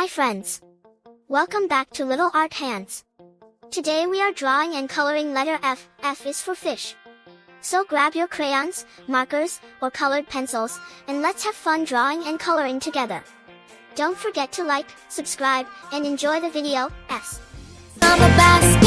Hi friends! Welcome back to Little Art Hands. Today we are drawing and coloring letter F. F is for fish. So grab your crayons, markers, or colored pencils, and let's have fun drawing and coloring together. Don't forget to like, subscribe, and enjoy the video. I'm a